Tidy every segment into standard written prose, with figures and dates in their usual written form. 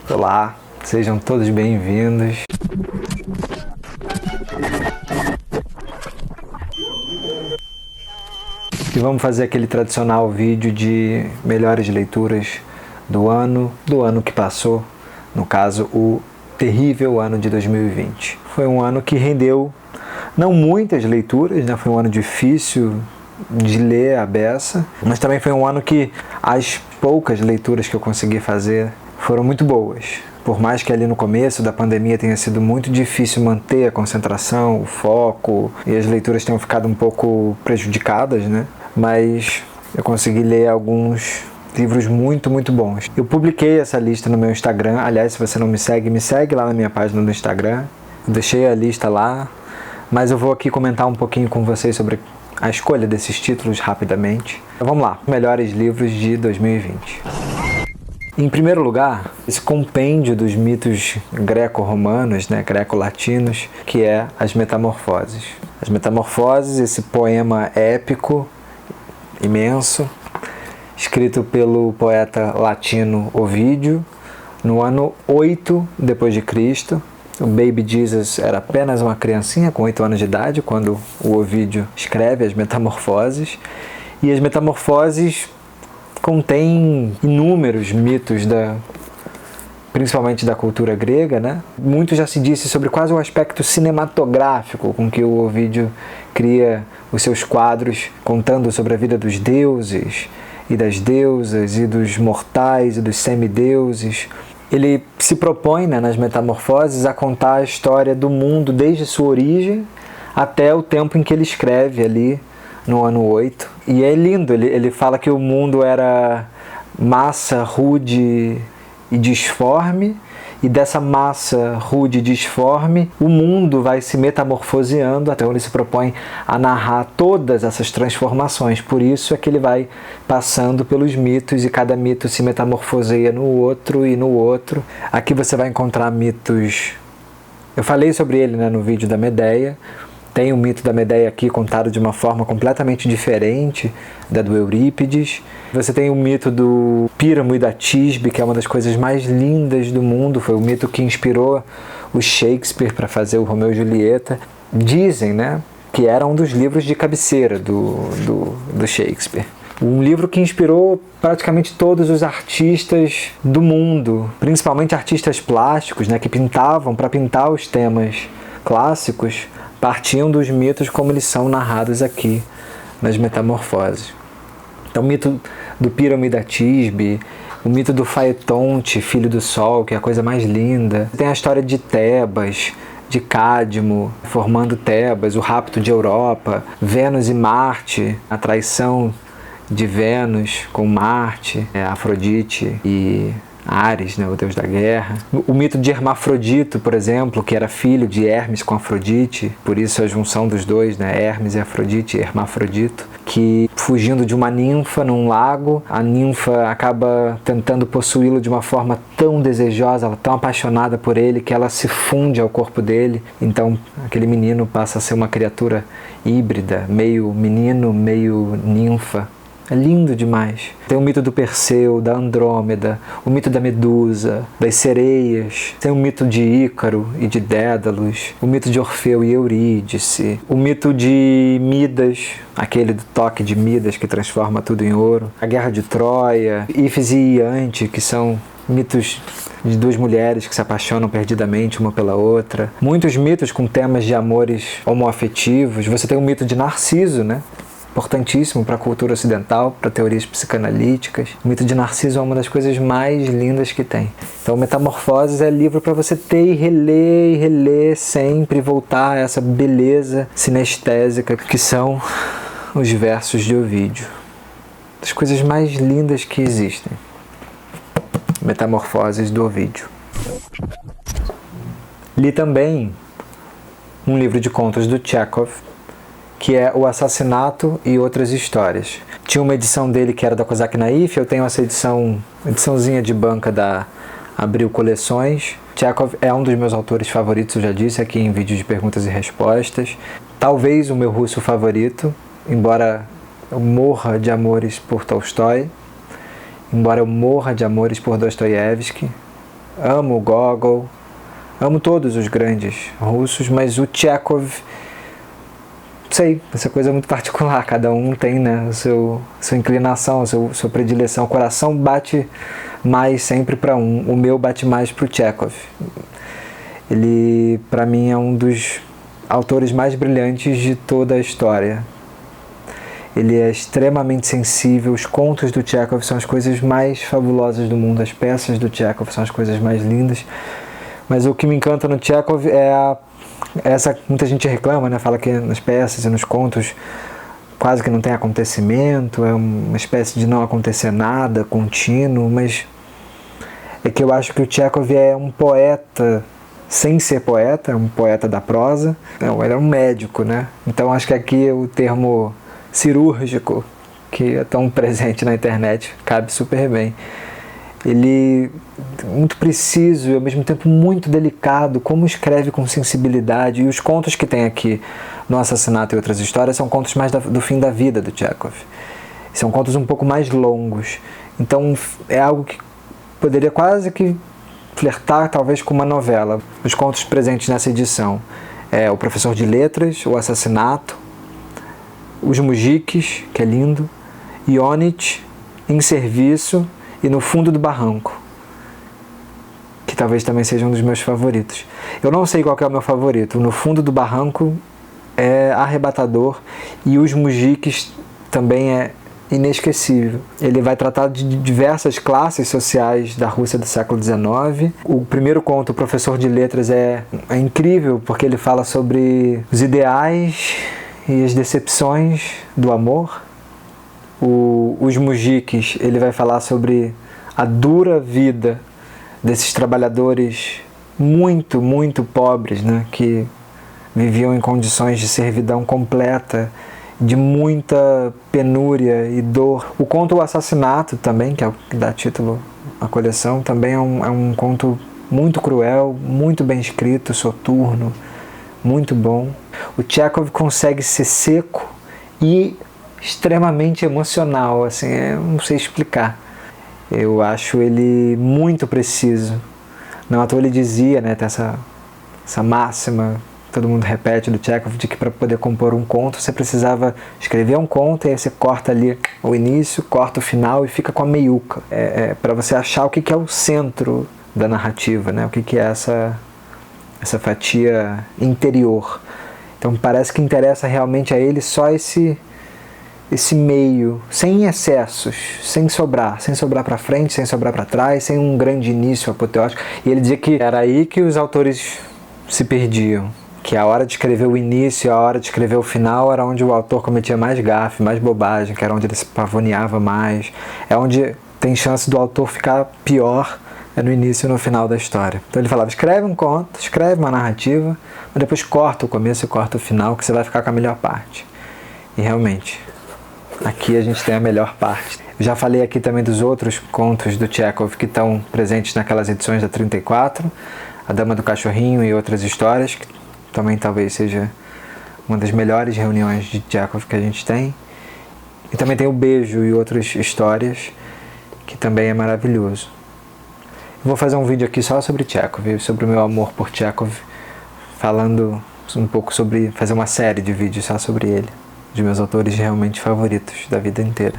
Olá, sejam todos bem-vindos. E vamos fazer aquele tradicional vídeo de melhores leituras do ano que passou, no caso, o terrível ano de 2020. Foi um ano que rendeu não muitas leituras, né? Foi um ano difícil de ler à beça, mas também foi um ano que as poucas leituras que eu consegui fazer foram muito boas. Por mais que ali no começo da pandemia tenha sido muito difícil manter a concentração, o foco, e as leituras tenham ficado um pouco prejudicadas, né? Mas eu consegui ler alguns livros muito bons. Eu publiquei essa lista no meu Instagram. Aliás, se você não me segue lá na minha página do Instagram. Eu deixei a lista lá, mas eu vou aqui comentar um pouquinho com vocês sobre a escolha desses títulos rapidamente. Então, vamos lá, melhores livros de 2020. Em primeiro lugar, esse compêndio dos mitos greco-romanos, né, greco-latinos, que é As Metamorfoses. As Metamorfoses, esse poema épico, imenso, escrito pelo poeta latino Ovídio, no ano 8 depois de Cristo. O Baby Jesus era apenas uma criancinha com 8 anos de idade quando o Ovídio escreve As Metamorfoses. E As Metamorfoses contém inúmeros mitos, principalmente da cultura grega, né? Muito já se disse sobre quase o aspecto cinematográfico com que o Ovídio cria os seus quadros, contando sobre a vida dos deuses e das deusas e dos mortais e dos semideuses. Ele se propõe, né, nas Metamorfoses, a contar a história do mundo desde sua origem até o tempo em que ele escreve ali no ano 8. E é lindo, ele fala que o mundo era massa rude e disforme, e dessa massa rude e disforme, o mundo vai se metamorfoseando, até onde ele se propõe a narrar todas essas transformações. Por isso é que ele vai passando pelos mitos, e cada mito se metamorfoseia no outro e no outro. Aqui você vai encontrar mitos... Eu falei sobre ele, né, no vídeo da Medeia. Tem o mito da Medeia aqui contado de uma forma completamente diferente da do Eurípides. Você tem o mito do Píramo e da Tisbe, que é uma das coisas mais lindas do mundo. Foi o mito que inspirou o Shakespeare para fazer o Romeu e Julieta. Dizem, né, que era um dos livros de cabeceira do Shakespeare. Um livro que inspirou praticamente todos os artistas do mundo, principalmente artistas plásticos, né, que pintavam para pintar os temas clássicos, partiam dos mitos como eles são narrados aqui nas Metamorfoses. Então, o mito do Píramo e da Tisbe, o mito do Faetonte, filho do Sol, que é a coisa mais linda. Tem a história de Tebas, de Cadmo, formando Tebas, o rapto de Europa, Vênus e Marte, a traição de Vênus com Marte, Afrodite e Ares, né, o deus da guerra. O mito de Hermafrodito, por exemplo, que era filho de Hermes com Afrodite, por isso a junção dos dois, né, Hermes e Afrodite, Hermafrodito, que fugindo de uma ninfa num lago, a ninfa acaba tentando possuí-lo de uma forma tão desejosa, ela tão apaixonada por ele, que ela se funde ao corpo dele. Então aquele menino passa a ser uma criatura híbrida, meio menino, meio ninfa. É lindo demais. Tem o mito do Perseu, da Andrômeda, o mito da Medusa, das sereias. Tem o mito de Ícaro e de Dédalos, o mito de Orfeu e Eurídice, o mito de Midas, aquele do toque de Midas que transforma tudo em ouro, a Guerra de Troia, Ífis e Iante, que são mitos de duas mulheres que se apaixonam perdidamente uma pela outra. Muitos mitos com temas de amores homoafetivos. Você tem o mito de Narciso, né? Importantíssimo para a cultura ocidental, para teorias psicanalíticas. O mito de Narciso é uma das coisas mais lindas que tem. Então, Metamorfoses é livro para você ter e reler sempre, voltar a essa beleza sinestésica que são os versos de Ovídio. Das coisas mais lindas que existem. Metamorfoses do Ovídio. Li também um livro de contos do Chekhov, que é O Assassinato e Outras Histórias. Tinha uma edição dele que era da Kozak Naif, eu tenho essa ediçãozinha de banca da Abril Coleções. Chekhov é um dos meus autores favoritos, eu já disse aqui em vídeos de perguntas e respostas. Talvez o meu russo favorito, embora eu morra de amores por Tolstói, embora eu morra de amores por Dostoiévski, amo o Gogol, amo todos os grandes russos, mas o Chekhov, não sei, essa coisa é muito particular, cada um tem, né, sua inclinação, sua predileção. O coração bate mais sempre para um, o meu bate mais para o Chekhov. Ele, para mim, é um dos autores mais brilhantes de toda a história. Ele é extremamente sensível, os contos do Chekhov são as coisas mais fabulosas do mundo, as peças do Chekhov são as coisas mais lindas, mas o que me encanta no Chekhov é muita gente reclama, né? Fala que nas peças e nos contos quase que não tem acontecimento, é uma espécie de não acontecer nada, contínuo, mas é que eu acho que o Chekhov é um poeta sem ser poeta, é um poeta da prosa, ele é um médico, né? Então acho que aqui o termo cirúrgico, que é tão presente na internet, cabe super bem. Ele é muito preciso e ao mesmo tempo muito delicado, como escreve com sensibilidade. E os contos que tem aqui no Assassinato e Outras Histórias são contos mais do fim da vida do Chekhov. São contos um pouco mais longos. Então é algo que poderia quase que flertar talvez com uma novela. Os contos presentes nessa edição é O Professor de Letras, O Assassinato, Os Mujiques, que é lindo, Ionit, Em Serviço e No Fundo do Barranco, que talvez também seja um dos meus favoritos. Eu não sei qual que é o meu favorito. No Fundo do Barranco é arrebatador e Os Mujiques também é inesquecível. Ele vai tratar de diversas classes sociais da Rússia do século XIX. O primeiro conto, O Professor de Letras, é incrível porque ele fala sobre os ideais e as decepções do amor. Os Mujiques, ele vai falar sobre a dura vida desses trabalhadores muito, muito pobres, né, que viviam em condições de servidão completa, de muita penúria e dor. O conto O Assassinato também, que é o que dá título à coleção, também é um conto muito cruel, muito bem escrito, soturno, muito bom. O Chekhov consegue ser seco e extremamente emocional, assim, não sei explicar. Eu acho ele muito preciso. Não à toa ele dizia, né, tem essa máxima, todo mundo repete, do Chekhov, de que para poder compor um conto você precisava escrever um conto e aí você corta ali o início, corta o final e fica com a meiuca. Para você achar o que é o centro da narrativa, né, o que é essa fatia interior. Então parece que interessa realmente a ele só esse meio, sem excessos, sem sobrar para frente, sem sobrar para trás, sem um grande início apoteótico. E ele dizia que era aí que os autores se perdiam, que a hora de escrever o início e a hora de escrever o final era onde o autor cometia mais gafe, mais bobagem, que era onde ele se pavoneava mais, é onde tem chance do autor ficar pior, é no início e no final da história. Então ele falava, escreve um conto, escreve uma narrativa, mas depois corta o começo e corta o final, que você vai ficar com a melhor parte. E realmente, aqui a gente tem a melhor parte. Eu já falei aqui também dos outros contos do Chekhov que estão presentes naquelas edições da 34, A Dama do Cachorrinho e Outras Histórias, que também talvez seja uma das melhores reuniões de Chekhov que a gente tem. E também tem O Beijo e Outras Histórias, que também é maravilhoso. Eu vou fazer um vídeo aqui só sobre Chekhov, sobre o meu amor por Chekhov, falando um pouco sobre, fazer uma série de vídeos só sobre ele, de meus autores realmente favoritos da vida inteira.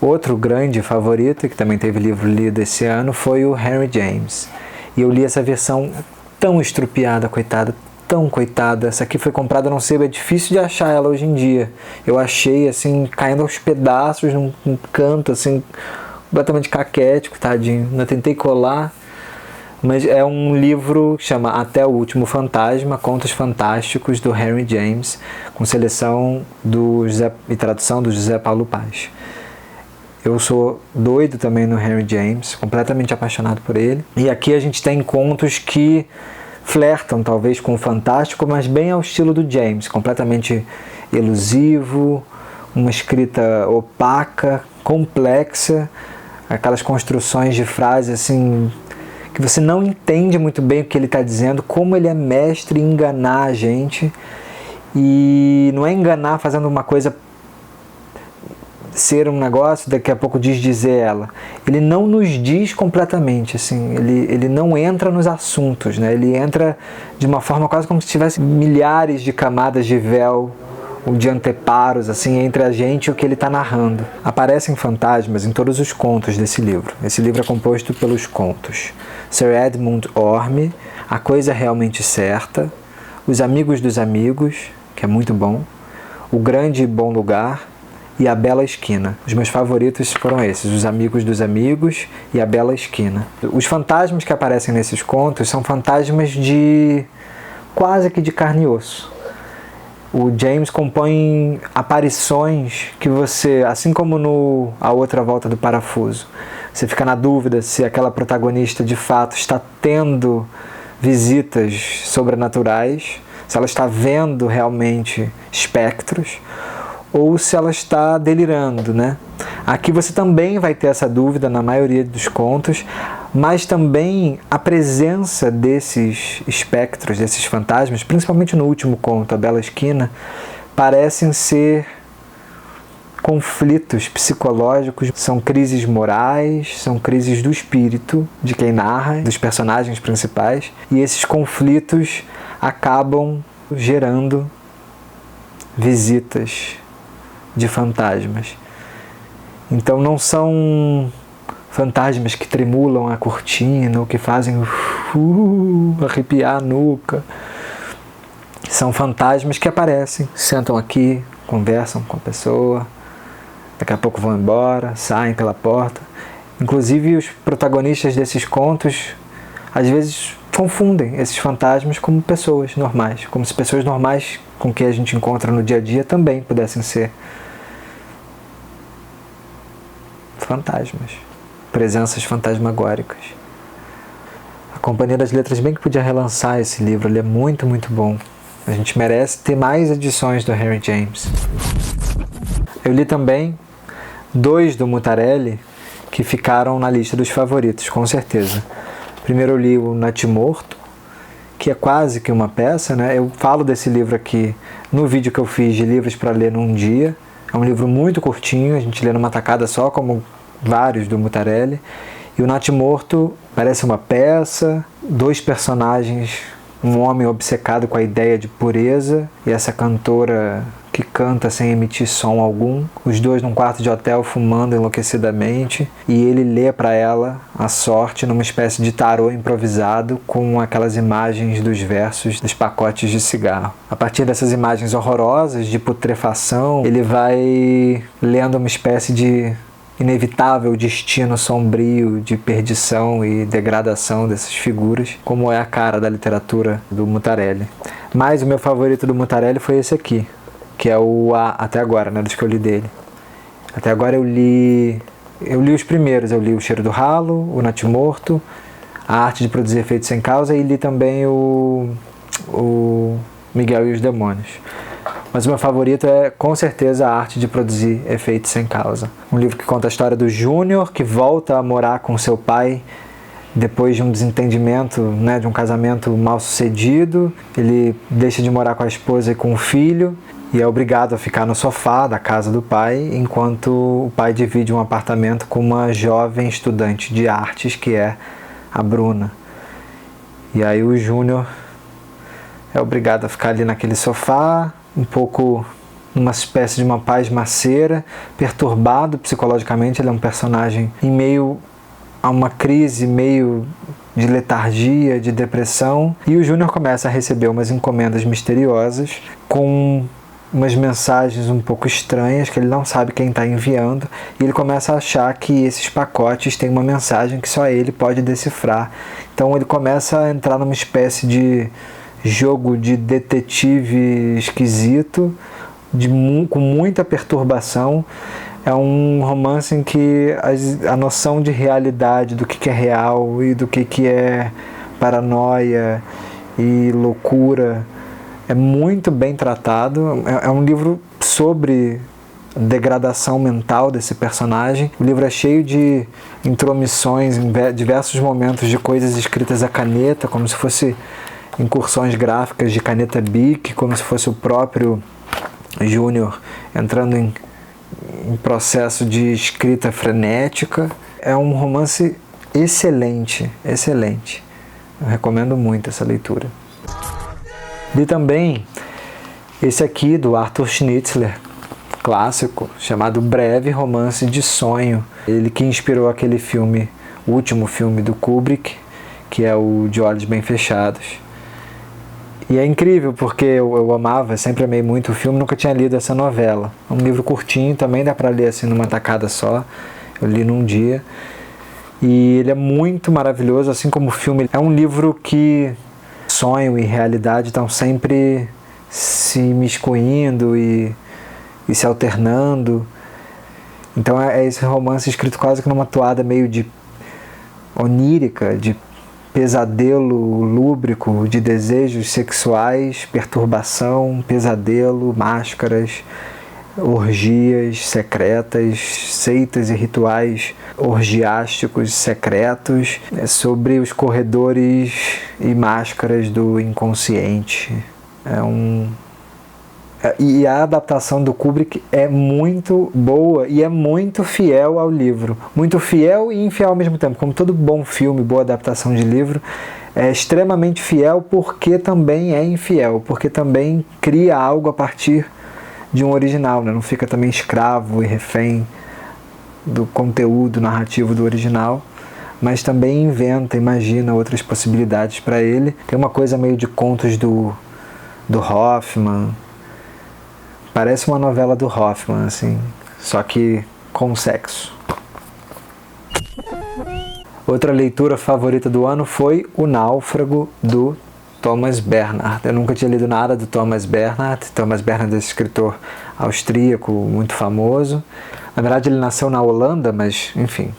Outro grande favorito, que também teve livro lido esse ano, foi o Henry James. E eu li essa versão tão estrupiada, coitada, tão coitada. Essa aqui foi comprada num sebo, é difícil de achar ela hoje em dia. Eu achei, assim, caindo aos pedaços num canto, assim, completamente caquético, tadinho. Eu tentei colar, mas é um livro que chama Até o Último Fantasma, Contos Fantásticos do Henry James, com seleção e tradução do José Paulo Paz. Eu sou doido também no Henry James, completamente apaixonado por ele. E aqui a gente tem contos que flertam talvez com o fantástico, mas bem ao estilo do James, completamente elusivo, uma escrita opaca, complexa, aquelas construções de frases assim que você não entende muito bem o que ele está dizendo, como ele é mestre em enganar a gente. E não é enganar fazendo uma coisa ser um negócio, daqui a pouco dizer ela. Ele não nos diz completamente, assim, ele não entra nos assuntos, né? Ele entra de uma forma quase como se tivesse milhares de camadas de véu ou de anteparos, assim, entre a gente e o que ele está narrando. Aparecem fantasmas em todos os contos desse livro. Esse livro é composto pelos contos Sir Edmund Orme, A Coisa Realmente Certa, Os Amigos dos Amigos, que é muito bom, O Grande e Bom Lugar e A Bela Esquina. Os meus favoritos foram esses, Os Amigos dos Amigos e A Bela Esquina. Os fantasmas que aparecem nesses contos são fantasmas de quase que de carne e osso. O James compõe aparições que você, assim como no A Outra Volta do Parafuso, você fica na dúvida se aquela protagonista de fato está tendo visitas sobrenaturais, se ela está vendo realmente espectros, ou se ela está delirando, né? Aqui você também vai ter essa dúvida na maioria dos contos, mas também a presença desses espectros, desses fantasmas, principalmente no último conto, A Bela Esquina, parecem ser conflitos psicológicos, são crises morais, são crises do espírito de quem narra, dos personagens principais, e esses conflitos acabam gerando visitas de fantasmas. Então não são fantasmas que tremulam a cortina ou que fazem arrepiar a nuca. São fantasmas que aparecem, sentam aqui, conversam com a pessoa, daqui a pouco vão embora, saem pela porta. Inclusive os protagonistas desses contos às vezes confundem esses fantasmas como pessoas normais, como se pessoas normais com que a gente encontra no dia a dia também pudessem ser fantasmas, presenças fantasmagóricas. A Companhia das Letras bem que podia relançar esse livro, ele é muito, muito bom. A gente merece ter mais edições do Henry James. Eu li também 2 do Mutarelli que ficaram na lista dos favoritos, com certeza. Primeiro eu li o Natimorto, que é quase que uma peça, né? Eu falo desse livro aqui no vídeo que eu fiz de livros para ler num dia. É um livro muito curtinho, a gente lê numa tacada só, como vários do Mutarelli. E o Natimorto parece uma peça, 2 personagens, um homem obcecado com a ideia de pureza e essa cantora que canta sem emitir som algum, os 2 num quarto de hotel fumando enlouquecidamente, e ele lê para ela a sorte numa espécie de tarô improvisado com aquelas imagens dos versos dos pacotes de cigarro. A partir dessas imagens horrorosas de putrefação, ele vai lendo uma espécie de inevitável destino sombrio de perdição e degradação dessas figuras, como é a cara da literatura do Mutarelli. Mas o meu favorito do Mutarelli foi esse aqui, que é o até agora, né, dos que eu li dele. Até agora eu li os primeiros, eu li O Cheiro do Ralo, O Natimorto, A Arte de Produzir Efeitos Sem Causa, e li também o Miguel e os Demônios. Mas o meu favorito é, com certeza, A Arte de Produzir Efeitos Sem Causa. Um livro que conta a história do Júnior, que volta a morar com seu pai depois de um desentendimento, né, de um casamento mal sucedido. Ele deixa de morar com a esposa e com o filho e é obrigado a ficar no sofá da casa do pai, enquanto o pai divide um apartamento com uma jovem estudante de artes, que é a Bruna. E aí o Júnior é obrigado a ficar ali naquele sofá, um pouco numa espécie de uma pasmaceira, perturbado psicologicamente. Ele é um personagem em meio a uma crise, meio de letargia, de depressão, e o Júnior começa a receber umas encomendas misteriosas com umas mensagens um pouco estranhas que ele não sabe quem está enviando, e ele começa a achar que esses pacotes têm uma mensagem que só ele pode decifrar. Então ele começa a entrar numa espécie de jogo de detetive esquisito, com muita perturbação. É um romance em que a noção de realidade, do que é real e do que é paranoia e loucura, é muito bem tratado. É um livro sobre degradação mental desse personagem. O livro é cheio de intromissões em diversos momentos de coisas escritas à caneta, como se fosse incursões gráficas de caneta Bic, como se fosse o próprio Júnior entrando em processo de escrita frenética. É um romance excelente, excelente. Eu recomendo muito essa leitura. Li também esse aqui do Arthur Schnitzler, clássico, chamado Breve Romance de Sonho. Ele que inspirou aquele filme, o último filme do Kubrick, que é o De Olhos Bem Fechados. E é incrível porque eu amava, sempre amei muito o filme, nunca tinha lido essa novela. É um livro curtinho, também dá para ler assim numa tacada só. Eu li num dia. E ele é muito maravilhoso, assim como o filme. É um livro que sonho e realidade estão sempre se miscuindo e se alternando. Então é esse romance escrito quase que numa toada meio de onírica, de pesadelo lúbrico, de desejos sexuais, perturbação, pesadelo, máscaras, orgias secretas, seitas e rituais orgiásticos secretos, sobre os corredores e máscaras do inconsciente. E a adaptação do Kubrick é muito boa e é muito fiel ao livro. Muito fiel e infiel ao mesmo tempo. Como todo bom filme, boa adaptação de livro, é extremamente fiel porque também é infiel, porque também cria algo a partir de um original, né? Não fica também escravo e refém do conteúdo narrativo do original, mas também inventa, imagina outras possibilidades para ele. Tem uma coisa meio de contos do Hoffman. Parece uma novela do Hoffman, assim, só que com sexo. Outra leitura favorita do ano foi O Náufrago, do Thomas Bernhard. Eu nunca tinha lido nada do Thomas Bernhard. Thomas Bernhard é esse escritor austríaco muito famoso. Na verdade, ele nasceu na Holanda, mas, enfim,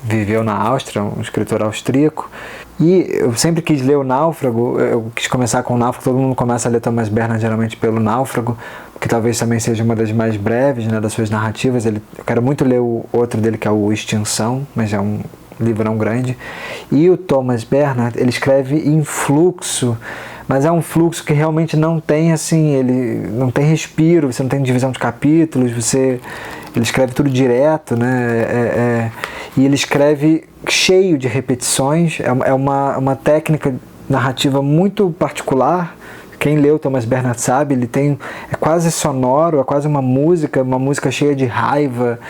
viveu na Áustria, um escritor austríaco. E eu sempre quis ler O Náufrago, eu quis começar com O Náufrago, todo mundo começa a ler Thomas Bernhard geralmente pelo Náufrago, que talvez também seja uma das mais breves, né, das suas narrativas. Eu quero muito ler o outro dele, que é o Extinção, mas é um livrão grande. E o Thomas Bernhard, ele escreve em fluxo, mas é um fluxo que realmente não tem, assim, ele não tem respiro, você não tem divisão de capítulos, ele escreve tudo direto, né? E ele escreve cheio de repetições, é uma técnica narrativa muito particular. Quem leu Thomas Bernhard sabe, é quase sonoro, é quase uma música cheia de raiva.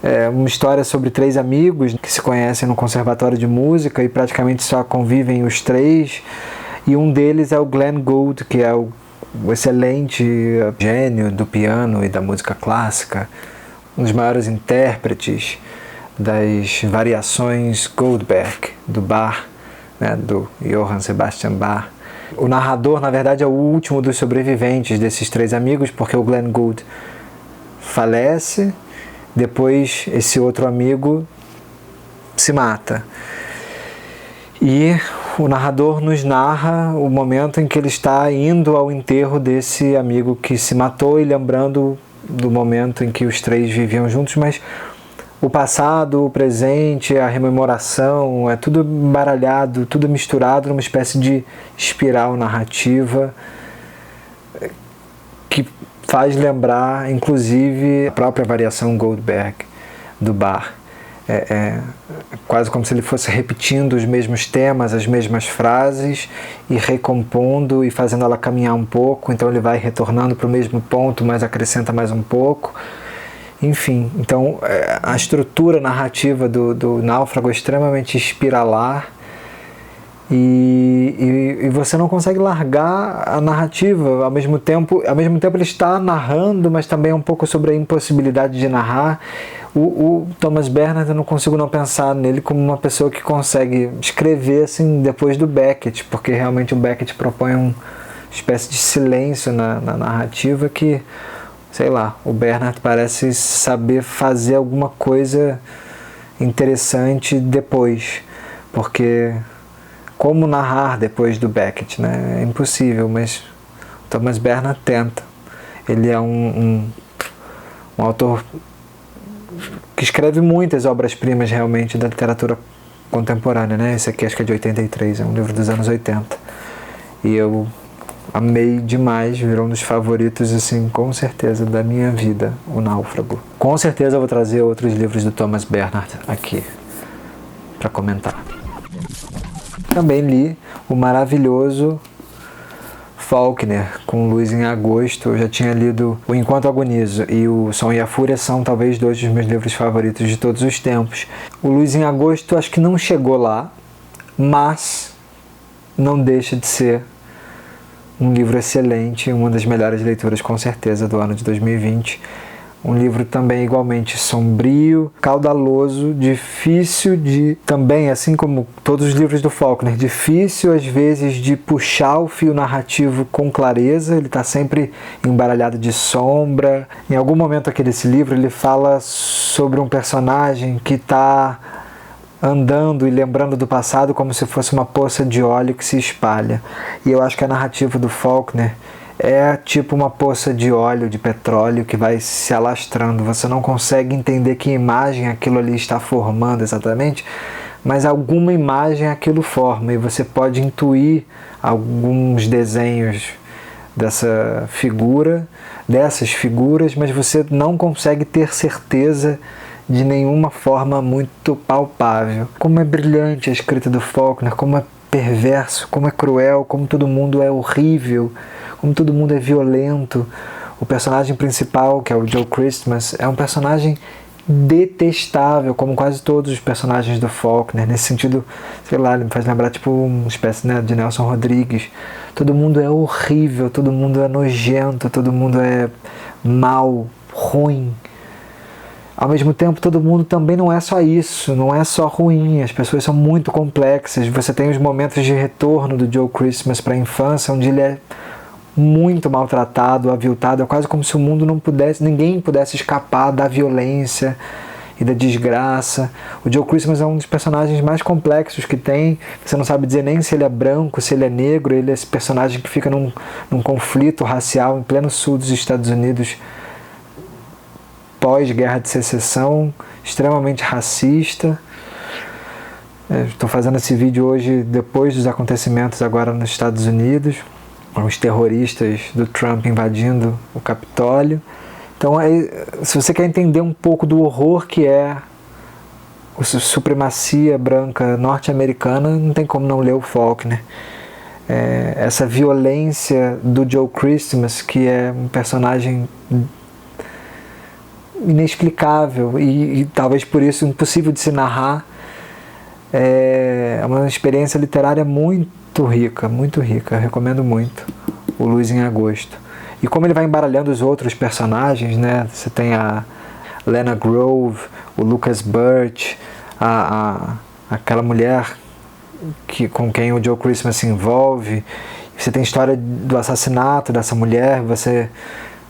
É uma história sobre 3 amigos que se conhecem no conservatório de música e praticamente só convivem os 3. E um deles é o Glenn Gould, que é o excelente gênio do piano e da música clássica, um dos maiores intérpretes das variações Goldberg, do Bach, né, do Johann Sebastian Bach. O narrador, na verdade, é o último dos sobreviventes desses 3 amigos, porque o Glenn Gould falece, depois esse outro amigo se mata. E o narrador nos narra o momento em que ele está indo ao enterro desse amigo que se matou e lembrando do momento em que os 3 viviam juntos, mas o passado, o presente, a rememoração, é tudo embaralhado, tudo misturado numa espécie de espiral narrativa que faz lembrar, inclusive, a própria variação Goldberg do Bach. É quase como se ele fosse repetindo os mesmos temas, as mesmas frases e recompondo e fazendo ela caminhar um pouco. Então ele vai retornando para o mesmo ponto, mas acrescenta mais um pouco. Enfim, então a estrutura narrativa do Náufrago é extremamente espiralar e você não consegue largar a narrativa. Ao mesmo tempo ele está narrando, mas também um pouco sobre a impossibilidade de narrar. O Thomas Bernhard, eu não consigo não pensar nele como uma pessoa que consegue escrever assim depois do Beckett, porque realmente o Beckett propõe uma espécie de silêncio na narrativa que, sei lá, o Bernhard parece saber fazer alguma coisa interessante depois, porque como narrar depois do Beckett, né? É impossível, mas o Thomas Bernhard tenta. Ele é um autor que escreve muitas obras-primas realmente da literatura contemporânea, né? Esse aqui acho que é de 83, é um livro dos anos 80. E eu amei demais, virou um dos favoritos, assim, com certeza, da minha vida, O Náufrago. Com certeza eu vou trazer outros livros do Thomas Bernhard aqui para comentar. Também li o maravilhoso Faulkner, com Luz em Agosto. Eu já tinha lido O Enquanto Agonizo e O Som e a Fúria, são talvez dois dos meus livros favoritos de todos os tempos. O Luz em Agosto acho que não chegou lá, mas não deixa de ser um livro excelente, uma das melhores leituras com certeza do ano de 2020. Um livro também igualmente sombrio, caudaloso, difícil de, também assim como todos os livros do Faulkner, difícil às vezes de puxar o fio narrativo com clareza. Ele está sempre embaralhado de sombra. Em algum momento aqui desse livro ele fala sobre um personagem que está andando e lembrando do passado como se fosse uma poça de óleo que se espalha. E eu acho que a narrativa do Faulkner é tipo uma poça de óleo, de petróleo, que vai se alastrando. Você não consegue entender que imagem aquilo ali está formando exatamente, mas alguma imagem aquilo forma, e você pode intuir alguns desenhos dessas figuras, mas você não consegue ter certeza de nenhuma forma muito palpável. Como é brilhante a escrita do Faulkner, como é perverso, como é cruel, como todo mundo é horrível, como todo mundo é violento. O personagem principal, que é o Joe Christmas, é um personagem detestável, como quase todos os personagens do Faulkner. Nesse sentido, sei lá, ele me faz lembrar tipo uma espécie, né, de Nelson Rodrigues. Todo mundo é horrível, todo mundo é nojento, todo mundo é mau, ruim. Ao mesmo tempo, todo mundo também não é só isso, não é só ruim, as pessoas são muito complexas. Você tem os momentos de retorno do Joe Christmas para a infância, onde ele é muito maltratado, aviltado, é quase como se o mundo não pudesse, ninguém pudesse escapar da violência e da desgraça. O Joe Christmas é um dos personagens mais complexos que tem. Você não sabe dizer nem se ele é branco, se ele é negro. Ele é esse personagem que fica num conflito racial em pleno sul dos Estados Unidos, pós-guerra de secessão, extremamente racista. Estou fazendo esse vídeo hoje depois dos acontecimentos agora nos Estados Unidos, os terroristas do Trump invadindo o Capitólio. Então, se você quer entender um pouco do horror que é a supremacia branca norte-americana, não tem como não ler o Faulkner. Essa violência do Joe Christmas, que é um personagem inexplicável e talvez por isso impossível de se narrar, é uma experiência literária muito rica, muito rica. Eu recomendo muito o Luz em Agosto. E como ele vai embaralhando os outros personagens, né? Você tem a Lena Grove, o Lucas Birch, aquela mulher com quem o Joe Christmas se envolve. Você tem a história do assassinato dessa mulher, você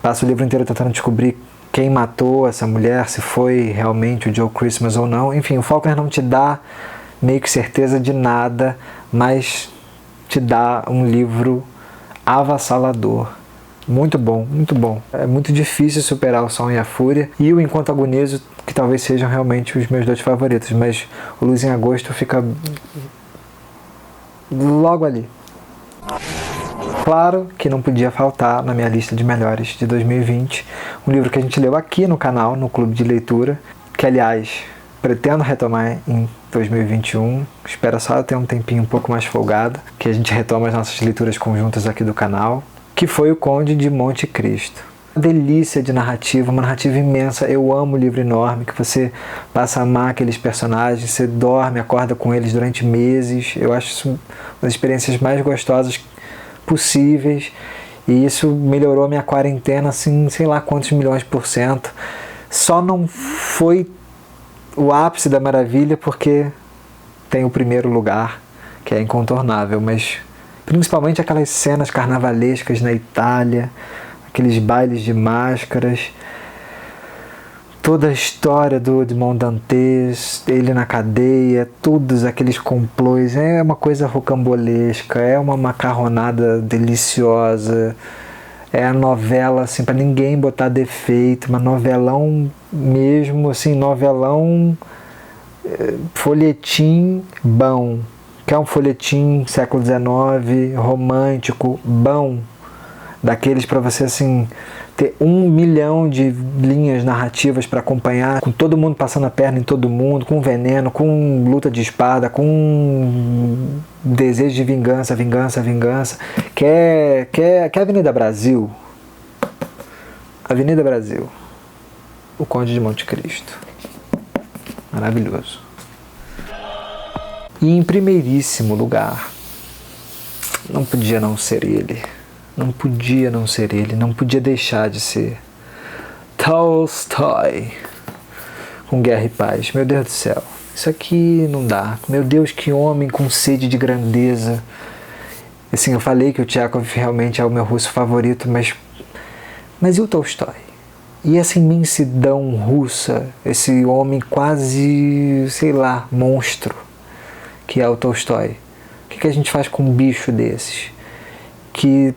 passa o livro inteiro tentando descobrir quem matou essa mulher, se foi realmente o Joe Christmas ou não. Enfim, o Faulkner não te dá meio que certeza de nada, mas te dá um livro avassalador. Muito bom, muito bom. É muito difícil superar O Som e a Fúria e o Enquanto Agonizo, que talvez sejam realmente os meus dois favoritos, mas o Luz em Agosto fica logo ali. Claro que não podia faltar na minha lista de melhores de 2020, um livro que a gente leu aqui no canal, no Clube de Leitura, que aliás pretendo retomar em 2021, espero só ter um tempinho um pouco mais folgado, que a gente retoma as nossas leituras conjuntas aqui do canal, que foi O Conde de Monte Cristo. Uma delícia de narrativa, uma narrativa imensa. Eu amo o livro enorme, que você passa a amar aqueles personagens, você dorme, acorda com eles durante meses. Eu acho isso uma das experiências mais gostosas possíveis, e isso melhorou a minha quarentena, assim, sei lá quantos milhões %. Só não foi o ápice da maravilha porque tem o primeiro lugar, que é incontornável, mas principalmente aquelas cenas carnavalescas na Itália, aqueles bailes de máscaras, toda a história do Edmond Dantes, ele na cadeia, todos aqueles complôs, é uma coisa rocambolesca, é uma macarronada deliciosa, é a novela, assim, para ninguém botar defeito, uma novelão mesmo, assim, novelão, folhetim bom, que é um folhetim século XIX, romântico, bom, daqueles para você assim ter 1 milhão de linhas narrativas para acompanhar, com todo mundo passando a perna em todo mundo, com veneno, com luta de espada, com desejo de vingança, vingança. Quer Avenida Brasil? Avenida Brasil. O Conde de Monte Cristo. Maravilhoso. E em primeiríssimo lugar, não podia não ser ele. Não podia não ser ele. Não podia deixar de ser Tolstói. Com Guerra e Paz. Meu Deus do céu. Isso aqui não dá. Meu Deus, que homem com sede de grandeza. Assim, eu falei que o Tchekov realmente é o meu russo favorito, mas e o Tolstói? E essa imensidão russa, esse homem quase, sei lá, monstro, que é o Tolstói. O que a gente faz com um bicho desses? Que,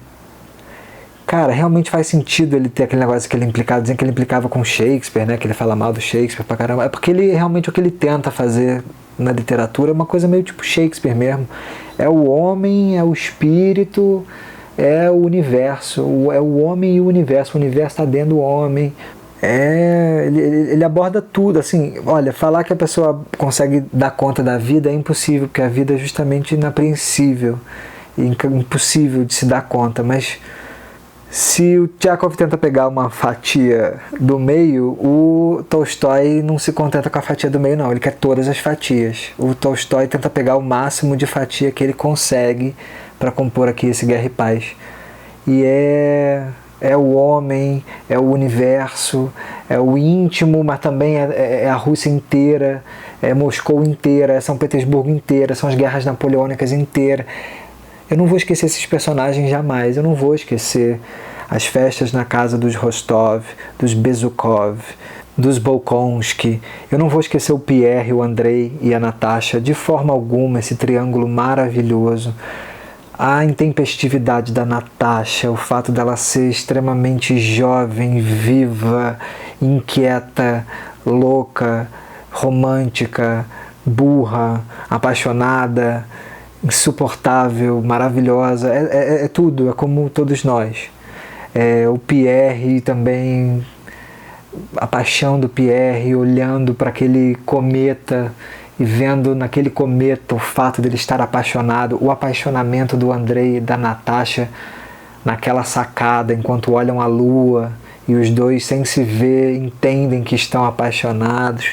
cara, realmente faz sentido ele ter aquele negócio que ele implicava, dizendo que ele implicava com Shakespeare, né? Que ele fala mal do Shakespeare pra caramba. É porque ele realmente o que ele tenta fazer na literatura é uma coisa meio tipo Shakespeare mesmo. É o homem, é o espírito, é o universo. É o homem e o universo está dentro do homem. Ele aborda tudo, assim, olha, falar que a pessoa consegue dar conta da vida é impossível, porque a vida é justamente inapreensível, impossível de se dar conta, mas se o Tchekov tenta pegar uma fatia do meio, o Tolstói não se contenta com a fatia do meio não, ele quer todas as fatias. O Tolstói tenta pegar o máximo de fatia que ele consegue para compor aqui esse Guerra e Paz. E é o homem, é o universo, é o íntimo, mas também é a Rússia inteira, é Moscou inteira, é São Petersburgo inteira, são as guerras napoleônicas inteiras. Eu não vou esquecer esses personagens jamais, eu não vou esquecer as festas na casa dos Rostov, dos Bezukov, dos Bolkonsky, eu não vou esquecer o Pierre, o Andrei e a Natasha, de forma alguma, esse triângulo maravilhoso. A intempestividade da Natasha, o fato dela ser extremamente jovem, viva, inquieta, louca, romântica, burra, apaixonada, insuportável, maravilhosa, é tudo, é como todos nós. O Pierre também, a paixão do Pierre, olhando para aquele cometa e vendo naquele cometa o fato dele estar apaixonado, o apaixonamento do Andrei e da Natasha naquela sacada, enquanto olham a lua e os dois, sem se ver, entendem que estão apaixonados.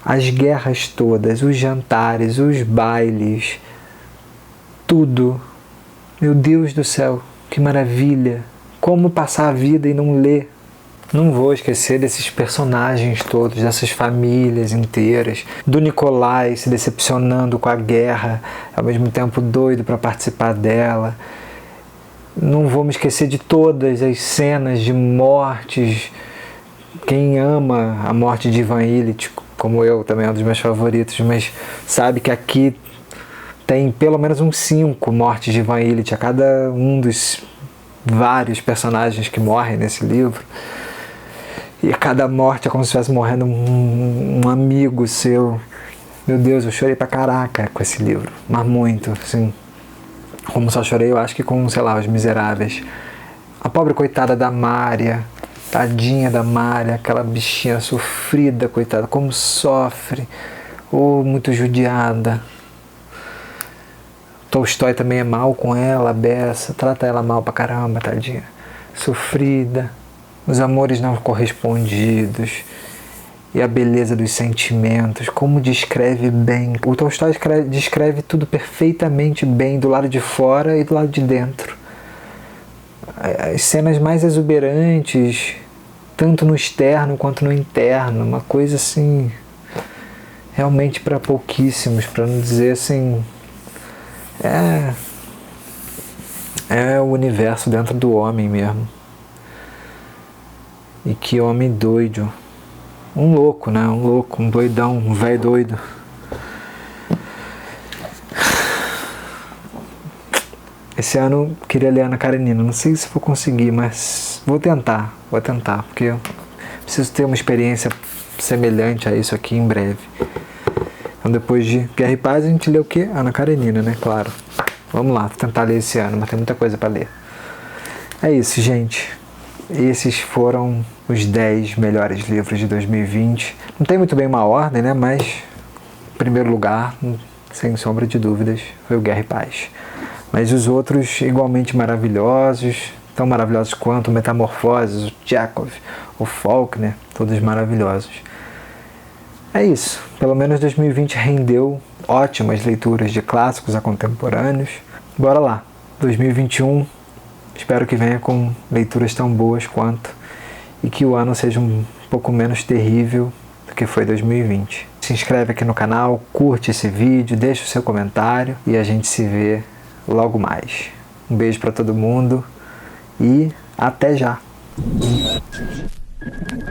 As guerras todas, os jantares, os bailes, tudo. Meu Deus do céu, que maravilha! Como passar a vida e não ler? Não vou esquecer desses personagens todos, dessas famílias inteiras, do Nikolai se decepcionando com a guerra, ao mesmo tempo doido para participar dela. Não vou me esquecer de todas as cenas de mortes. Quem ama a morte de Ivan Ilitch, como eu, também é um dos meus favoritos, mas sabe que aqui tem pelo menos uns 5 mortes de Ivan Ilitch a cada um dos vários personagens que morrem nesse livro. E a cada morte é como se estivesse morrendo um amigo seu. Meu Deus, eu chorei pra caraca com esse livro. Mas muito, assim. Como só chorei, eu acho que com, sei lá, Os Miseráveis. A pobre coitada da Mária. Tadinha da Mária. Aquela bichinha sofrida, coitada. Como sofre. Muito judiada. Tolstói também é mal com ela, a beça. Trata ela mal pra caramba, tadinha. Sofrida. Os amores não correspondidos e a beleza dos sentimentos, como descreve bem. O Tolstói descreve tudo perfeitamente bem, do lado de fora e do lado de dentro. As cenas mais exuberantes, tanto no externo quanto no interno, uma coisa assim, realmente para pouquíssimos, para não dizer assim, é o universo dentro do homem mesmo. E que homem doido. Um louco, né? Um louco, um doidão, um velho doido. Esse ano eu queria ler Ana Karenina. Não sei se vou conseguir, mas vou tentar, porque eu preciso ter uma experiência semelhante a isso aqui em breve. Então depois de Guerra e Paz a gente lê o quê? Ana Karenina, né? Claro. Vamos lá, vou tentar ler esse ano, mas tem muita coisa para ler. É isso, gente. Esses foram os 10 melhores livros de 2020. Não tem muito bem uma ordem, né? Mas, em primeiro lugar, sem sombra de dúvidas, foi o Guerra e Paz. Mas os outros, igualmente maravilhosos, tão maravilhosos quanto o Metamorfoses, o Chekhov, o Faulkner, todos maravilhosos. É isso. Pelo menos 2020 rendeu ótimas leituras de clássicos a contemporâneos. Bora lá. 2021, espero que venha com leituras tão boas quanto e que o ano seja um pouco menos terrível do que foi 2020. Se inscreve aqui no canal, curte esse vídeo, deixa o seu comentário e a gente se vê logo mais. Um beijo para todo mundo e até já!